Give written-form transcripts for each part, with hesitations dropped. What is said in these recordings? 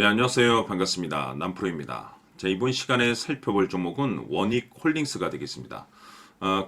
안녕하세요. 반갑습니다. 남프로입니다. 자, 이번 시간에 살펴볼 종목은 원익홀딩스가 되겠습니다.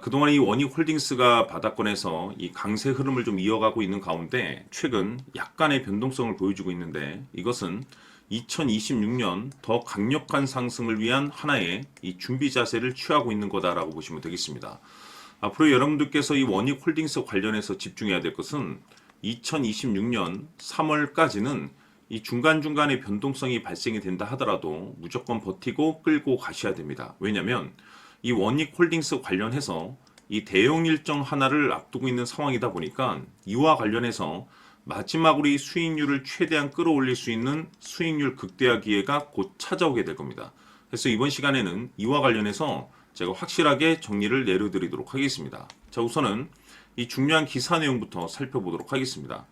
그동안 이 원익홀딩스가 바닥권에서 이 강세 흐름을 좀 이어가고 있는 가운데 최근 약간의 변동성을 보여주고 있는데, 이것은 2026년 더 강력한 상승을 위한 하나의 이 준비 자세를 취하고 있는 거다라고 보시면 되겠습니다. 앞으로 여러분들께서 이 원익홀딩스 관련해서 집중해야 될 것은 2026년 3월까지는 이 중간중간에 변동성이 발생이 된다 하더라도 무조건 버티고 끌고 가셔야 됩니다. 왜냐하면 이 원익홀딩스 관련해서 이 대형 일정 하나를 앞두고 있는 상황이다 보니까 이와 관련해서 마지막으로 이 수익률을 최대한 끌어올릴 수 있는 수익률 극대화 기회가 곧 찾아오게 될 겁니다. 그래서 이번 시간에는 이와 관련해서 제가 확실하게 정리를 내려드리도록 하겠습니다. 자, 우선은 이 중요한 기사 내용부터 살펴보도록 하겠습니다.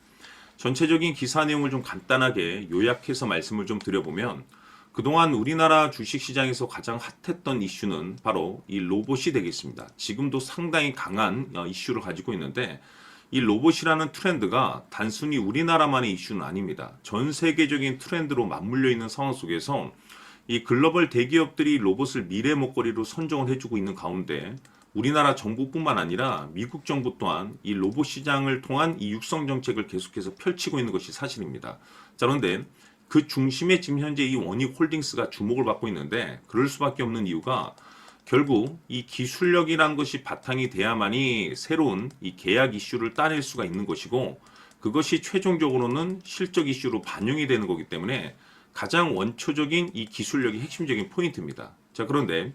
전체적인 기사 내용을 좀 간단하게 요약해서 말씀을 좀 드려보면, 그동안 우리나라 주식시장에서 가장 핫했던 이슈는 바로 이 로봇이 되겠습니다. 지금도 상당히 강한 이슈를 가지고 있는데, 이 로봇이라는 트렌드가 단순히 우리나라만의 이슈는 아닙니다. 전 세계적인 트렌드로 맞물려 있는 상황 속에서 이 글로벌 대기업들이 로봇을 미래 먹거리로 선정을 해주고 있는 가운데, 우리나라 정부뿐만 아니라 미국 정부 또한 이 로봇 시장을 통한 이 육성 정책을 계속해서 펼치고 있는 것이 사실입니다. 자, 그런데 그 중심에 지금 현재 이 원익홀딩스가 주목을 받고 있는데, 그럴 수밖에 없는 이유가 결국 이 기술력이라는 것이 바탕이 돼야만이 새로운 이 계약 이슈를 따낼 수가 있는 것이고, 그것이 최종적으로는 실적 이슈로 반영이 되는 거기 때문에 가장 원초적인 이 기술력이 핵심적인 포인트입니다. 자, 그런데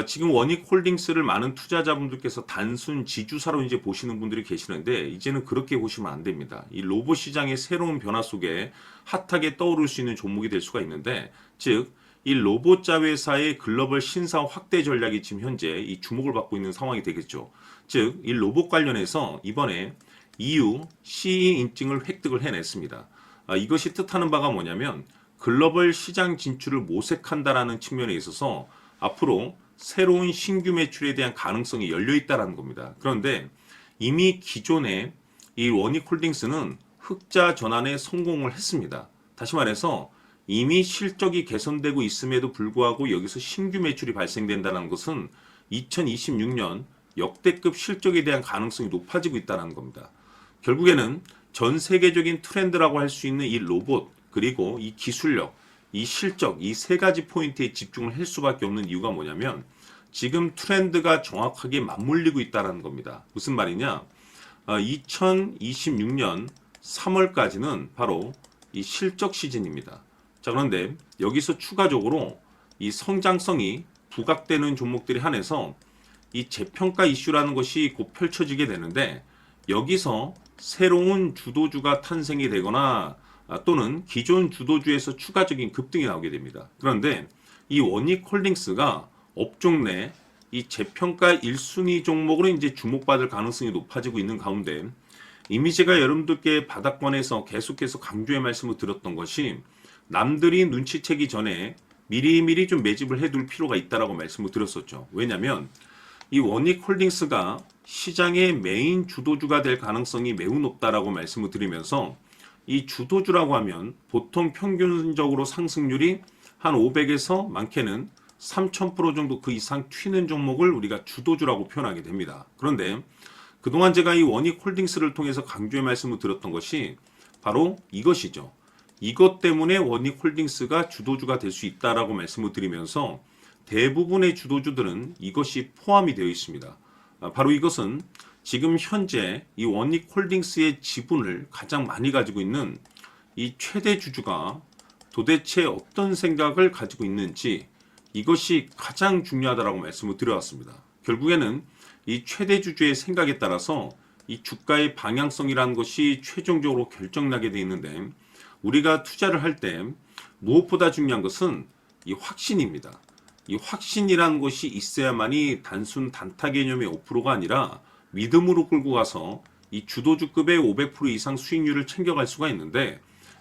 지금 원익홀딩스를 많은 투자자분들께서 단순 지주사로 이제 보시는 분들이 계시는데, 이제는 그렇게 보시면 안 됩니다. 이 로봇 시장의 새로운 변화 속에 핫하게 떠오를 수 있는 종목이 될 수가 있는데, 즉 이 로봇 자회사의 글로벌 신사 확대 전략이 지금 현재 이 주목을 받고 있는 상황이 되겠죠. 즉 이 로봇 관련해서 이번에 EU CE 인증을 획득을 해냈습니다. 이것이 뜻하는 바가 뭐냐면 글로벌 시장 진출을 모색한다라는 측면에 있어서 앞으로 새로운 신규 매출에 대한 가능성이 열려 있다는 겁니다. 그런데 이미 기존의 이 원익홀딩스는 흑자 전환에 성공을 했습니다. 다시 말해서 이미 실적이 개선되고 있음에도 불구하고 여기서 신규 매출이 발생된다는 것은 2026년 역대급 실적에 대한 가능성이 높아지고 있다는 겁니다. 결국에는 전 세계적인 트렌드라고 할 수 있는 이 로봇, 그리고 이 기술력, 이 실적, 이 세 가지 포인트에 집중을 할 수밖에 없는 이유가 뭐냐면 지금 트렌드가 정확하게 맞물리고 있다는 겁니다. 무슨 말이냐? 2026년 3월까지는 바로 이 실적 시즌입니다. 자, 그런데 여기서 추가적으로 이 성장성이 부각되는 종목들이 한해서 이 재평가 이슈라는 것이 곧 펼쳐지게 되는데, 여기서 새로운 주도주가 탄생이 되거나 또는 기존 주도주에서 추가적인 급등이 나오게 됩니다. 그런데 이 원익홀딩스가 업종 내 이 재평가 1순위 종목으로 이제 주목받을 가능성이 높아지고 있는 가운데, 이미 제가 여러분들께 바닥권에서 계속해서 강조의 말씀을 드렸던 것이, 남들이 눈치채기 전에 미리미리 좀 매집을 해둘 필요가 있다라고 말씀을 드렸었죠. 왜냐하면 이 원익홀딩스가 시장의 메인 주도주가 될 가능성이 매우 높다라고 말씀을 드리면서, 이 주도주라고 하면 보통 평균적으로 상승률이 한 500에서 많게는 3000% 정도 그 이상 튀는 종목을 우리가 주도주라고 표현하게 됩니다. 그런데 그동안 제가 이 원익홀딩스를 통해서 강조의 말씀을 드렸던 것이 바로 이것이죠. 이것 때문에 원익홀딩스가 주도주가 될 수 있다라고 말씀을 드리면서, 대부분의 주도주들은 이것이 포함이 되어 있습니다. 바로 이것은 지금 현재 이 원익홀딩스의 지분을 가장 많이 가지고 있는 이 최대 주주가 도대체 어떤 생각을 가지고 있는지, 이것이 가장 중요하다라고 말씀을 드려왔습니다. 결국에는 이 최대 주주의 생각에 따라서 이 주가의 방향성이라는 것이 최종적으로 결정나게 되어 있는데, 우리가 투자를 할 때 무엇보다 중요한 것은 이 확신입니다. 이 확신이라는 것이 있어야만이 단순 단타 개념의 5%가 아니라 믿음으로 끌고 가서 이 주도주급의 500% 이상 수익률을 챙겨갈 수가 있는데,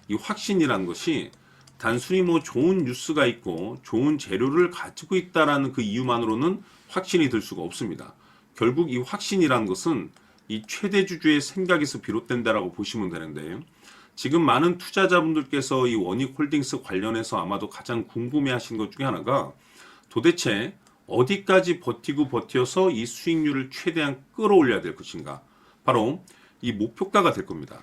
이 확신이라는 것이 단순히 뭐 좋은 뉴스가 있고 좋은 재료를 가지고 있다라는 그 이유만으로는 확신이 들 수가 없습니다. 결국 이 확신이라는 것은 이 최대 주주의 생각에서 비롯된다라고 보시면 되는데, 지금 많은 투자자분들께서 이 원익홀딩스 관련해서 아마도 가장 궁금해 하신 것 중에 하나가 도대체 어디까지 버티고 버텨서 이 수익률을 최대한 끌어올려야 될 것인가. 바로 이 목표가가 될 겁니다.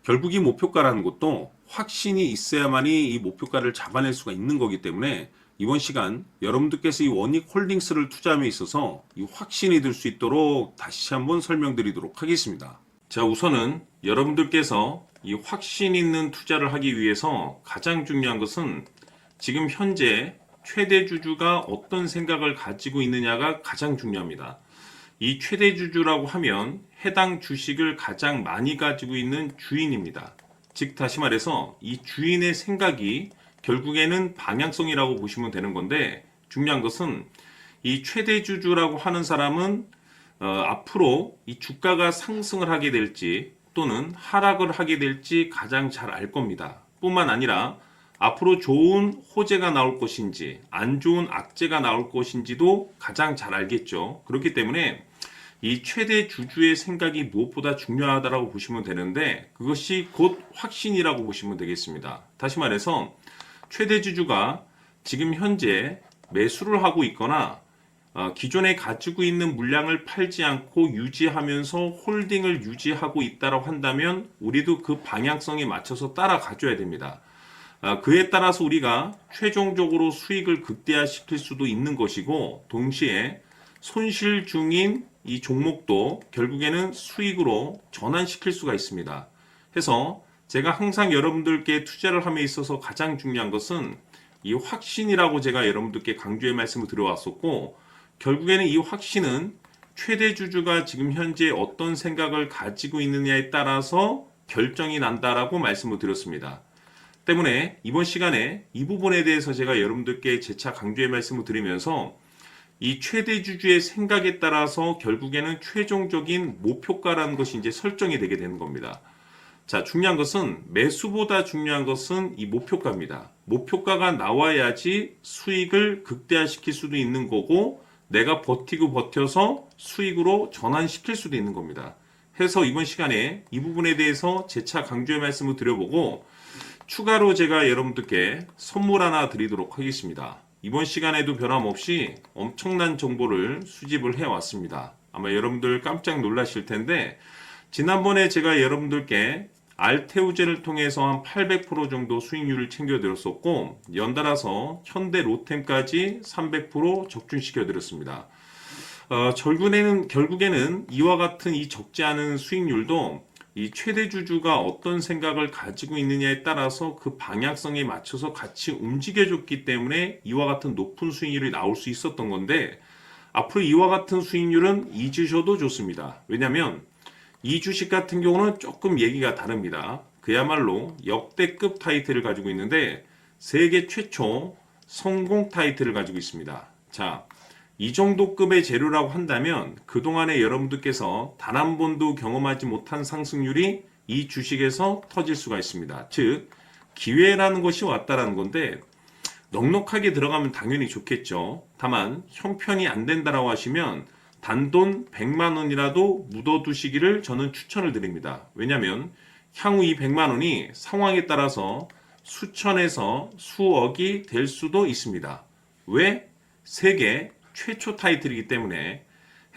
결국 이 목표가라는 것도 확신이 있어야만이 이 목표가를 잡아낼 수가 있는 거기 때문에 이번 시간 여러분들께서 이 원익홀딩스를 투자함에 있어서 이 확신이 들 수 있도록 다시 한번 설명드리도록 하겠습니다. 자, 우선은 여러분들께서 이 확신 있는 투자를 하기 위해서 가장 중요한 것은 지금 현재 최대 주주가 어떤 생각을 가지고 있느냐가 가장 중요합니다. 이 최대 주주라고 하면 해당 주식을 가장 많이 가지고 있는 주인입니다. 즉 다시 말해서 이 주인의 생각이 결국에는 방향성이라고 보시면 되는 건데, 중요한 것은 이 최대 주주라고 하는 사람은 앞으로 이 주가가 상승을 하게 될지 또는 하락을 하게 될지 가장 잘 알 겁니다. 뿐만 아니라 앞으로 좋은 호재가 나올 것인지 안 좋은 악재가 나올 것인지도 가장 잘 알겠죠. 그렇기 때문에 이 최대 주주의 생각이 무엇보다 중요하다고 보시면 되는데, 그것이 곧 확신이라고 보시면 되겠습니다. 다시 말해서 최대 주주가 지금 현재 매수를 하고 있거나 기존에 가지고 있는 물량을 팔지 않고 유지하면서 홀딩을 유지하고 있다고 한다면 우리도 그 방향성에 맞춰서 따라가줘야 됩니다. 그에 따라서 우리가 최종적으로 수익을 극대화시킬 수도 있는 것이고, 동시에 손실 중인 이 종목도 결국에는 수익으로 전환시킬 수가 있습니다. 해서 제가 항상 여러분들께 투자를 함에 있어서 가장 중요한 것은 이 확신이라고 제가 여러분들께 강조의 말씀을 드려왔었고, 결국에는 이 확신은 최대 주주가 지금 현재 어떤 생각을 가지고 있느냐에 따라서 결정이 난다라고 말씀을 드렸습니다. 때문에 이번 시간에 이 부분에 대해서 제가 여러분들께 재차 강조의 말씀을 드리면서 이 최대 주주의 생각에 따라서 결국에는 최종적인 목표가라는 것이 이제 설정이 되게 되는 겁니다. 자, 중요한 것은 매수보다 중요한 것은 이 목표가입니다. 목표가가 나와야지 수익을 극대화시킬 수도 있는 거고, 내가 버티고 버텨서 수익으로 전환시킬 수도 있는 겁니다. 해서 이번 시간에 이 부분에 대해서 재차 강조의 말씀을 드려보고, 추가로 제가 여러분들께 선물 하나 드리도록 하겠습니다. 이번 시간에도 변함없이 엄청난 정보를 수집을 해왔습니다. 아마 여러분들 깜짝 놀라실 텐데, 지난번에 제가 여러분들께 알테우제를 통해서 한 800% 정도 수익률을 챙겨드렸었고, 연달아서 현대 로템까지 300% 적중시켜드렸습니다. 결국에는 이와 같은 이 적지 않은 수익률도 이 최대 주주가 어떤 생각을 가지고 있느냐에 따라서 그 방향성에 맞춰서 같이 움직여줬기 때문에 이와 같은 높은 수익률이 나올 수 있었던 건데, 앞으로 이와 같은 수익률은 잊으셔도 좋습니다. 왜냐하면 이 주식 같은 경우는 조금 얘기가 다릅니다. 그야말로 역대급 타이틀을 가지고 있는데 세계 최초 성공 타이틀을 가지고 있습니다. 자, 이 정도 급의 재료라고 한다면 그동안에 여러분들께서 단 한 번도 경험하지 못한 상승률이 이 주식에서 터질 수가 있습니다. 즉, 기회라는 것이 왔다라는 건데, 넉넉하게 들어가면 당연히 좋겠죠. 다만 형편이 안 된다라고 하시면 단돈 100만 원이라도 묻어두시기를 저는 추천을 드립니다. 왜냐하면 향후 이 100만 원이 상황에 따라서 수천에서 수억이 될 수도 있습니다. 왜? 세계 최초 타이틀이기 때문에.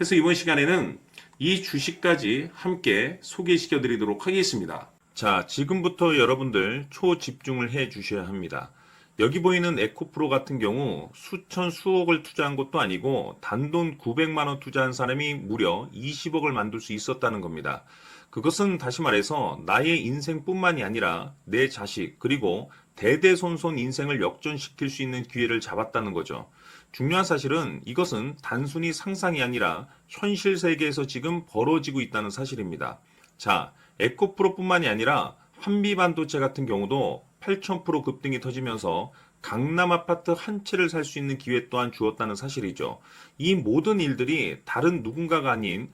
해서 이번 시간에는 이 주식까지 함께 소개시켜 드리도록 하겠습니다. 자, 지금부터 여러분들 초집중을 해 주셔야 합니다. 여기 보이는 에코프로 같은 경우 수천 수억을 투자한 것도 아니고 단돈 900만 원 투자한 사람이 무려 20억을 만들 수 있었다는 겁니다. 그것은 다시 말해서 나의 인생뿐만이 아니라 내 자식 그리고 대대손손 인생을 역전시킬 수 있는 기회를 잡았다는 거죠. 중요한 사실은 이것은 단순히 상상이 아니라 현실 세계에서 지금 벌어지고 있다는 사실입니다. 자, 에코프로뿐만이 아니라 한미반도체 같은 경우도 8,000% 급등이 터지면서 강남 아파트 한 채를 살 수 있는 기회 또한 주었다는 사실이죠. 이 모든 일들이 다른 누군가가 아닌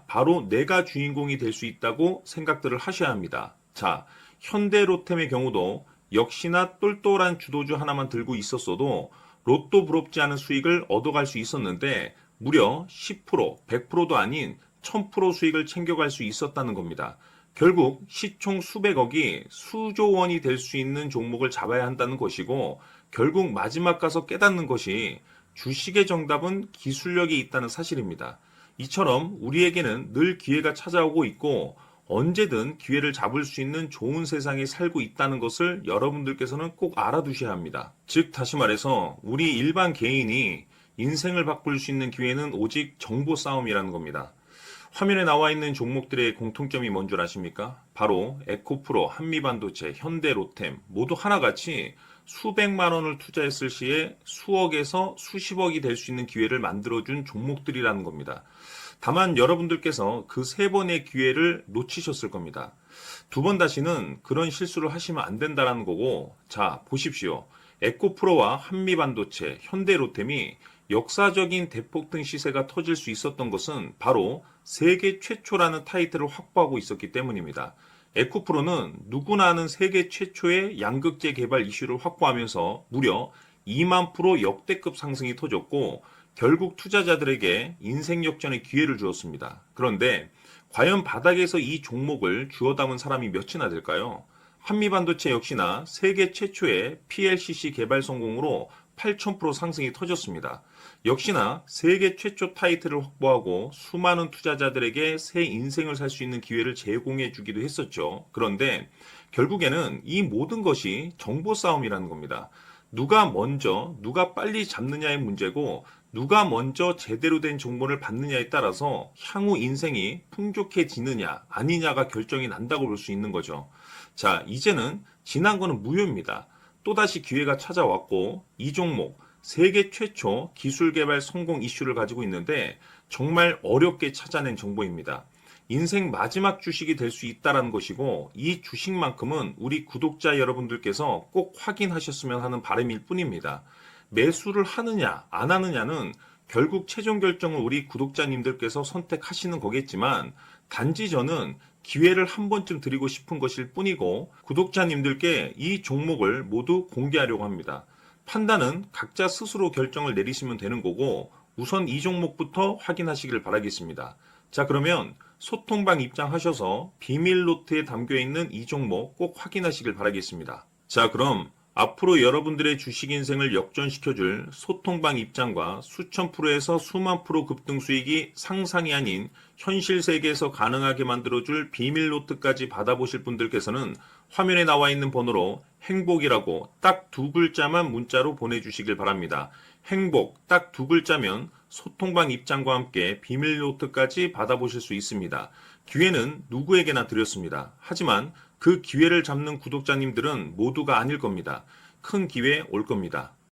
바로 내가 주인공이 될 수 있다고 생각들을 하셔야 합니다. 자, 현대로템의 경우도 역시나 똘똘한 주도주 하나만 들고 있었어도 로또 부럽지 않은 수익을 얻어갈 수 있었는데 무려 10%, 100%도 아닌 1000% 수익을 챙겨갈 수 있었다는 겁니다. 결국 시총 수백억이 수조 원이 될 수 있는 종목을 잡아야 한다는 것이고, 결국 마지막 가서 깨닫는 것이 주식의 정답은 기술력이 있다는 사실입니다. 이처럼 우리에게는 늘 기회가 찾아오고 있고 언제든 기회를 잡을 수 있는 좋은 세상에 살고 있다는 것을 여러분들께서는 꼭 알아두셔야 합니다. 즉 다시 말해서 우리 일반 개인이 인생을 바꿀 수 있는 기회는 오직 정보 싸움이라는 겁니다. 화면에 나와 있는 종목들의 공통점이 뭔 줄 아십니까? 바로 에코프로, 한미반도체, 현대로템 모두 하나같이 수백만 원을 투자했을 시에 수억에서 수십억이 될 수 있는 기회를 만들어준 종목들이라는 겁니다. 다만 여러분들께서 그 세 번의 기회를 놓치셨을 겁니다. 두 번 다시는 그런 실수를 하시면 안 된다는 거고, 자, 보십시오. 에코프로와 한미반도체, 현대로템이 역사적인 대폭등 시세가 터질 수 있었던 것은 바로 세계 최초라는 타이틀을 확보하고 있었기 때문입니다. 에코프로는 누구나 아는 세계 최초의 양극재 개발 이슈를 확보하면서 무려 2만 프로 역대급 상승이 터졌고 결국 투자자들에게 인생 역전의 기회를 주었습니다. 그런데 과연 바닥에서 이 종목을 주워 담은 사람이 몇이나 될까요? 한미반도체 역시나 세계 최초의 PLCC 개발 성공으로 8,000% 상승이 터졌습니다. 역시나 세계 최초 타이틀을 확보하고 수많은 투자자들에게 새 인생을 살 수 있는 기회를 제공해 주기도 했었죠. 그런데 결국에는 이 모든 것이 정보 싸움이라는 겁니다. 누가 먼저, 누가 빨리 잡느냐의 문제고 누가 먼저 제대로 된 정보를 받느냐에 따라서 향후 인생이 풍족해지느냐 아니냐가 결정이 난다고 볼 수 있는 거죠. 자, 이제는 지난 거는 무효입니다. 또다시 기회가 찾아왔고 이 종목 세계 최초 기술 개발 성공 이슈를 가지고 있는데 정말 어렵게 찾아낸 정보입니다. 인생 마지막 주식이 될 수 있다는 것이고 이 주식만큼은 우리 구독자 여러분들께서 꼭 확인하셨으면 하는 바람일 뿐입니다. 매수를 하느냐 안 하느냐는 결국 최종 결정을 우리 구독자님들께서 선택하시는 거겠지만 단지 저는 기회를 한 번쯤 드리고 싶은 것일 뿐이고 구독자님들께 이 종목을 모두 공개하려고 합니다. 판단은 각자 스스로 결정을 내리시면 되는 거고 우선 이 종목부터 확인하시길 바라겠습니다. 자, 그러면 소통방 입장하셔서 비밀 노트에 담겨 있는 이 종목 꼭 확인하시길 바라겠습니다. 자, 그럼 앞으로 여러분들의 주식 인생을 역전시켜줄 소통방 입장과 수천 프로에서 수만 프로 급등 수익이 상상이 아닌 현실 세계에서 가능하게 만들어줄 비밀 노트까지 받아보실 분들께서는 화면에 나와 있는 번호로 행복이라고 딱 두 글자만 문자로 보내주시길 바랍니다. 행복 딱 두 글자면 소통방 입장과 함께 비밀 노트까지 받아보실 수 있습니다. 기회는 누구에게나 드렸습니다. 하지만 그 기회를 잡는 구독자님들은 모두가 아닐 겁니다. 큰 기회 올 겁니다.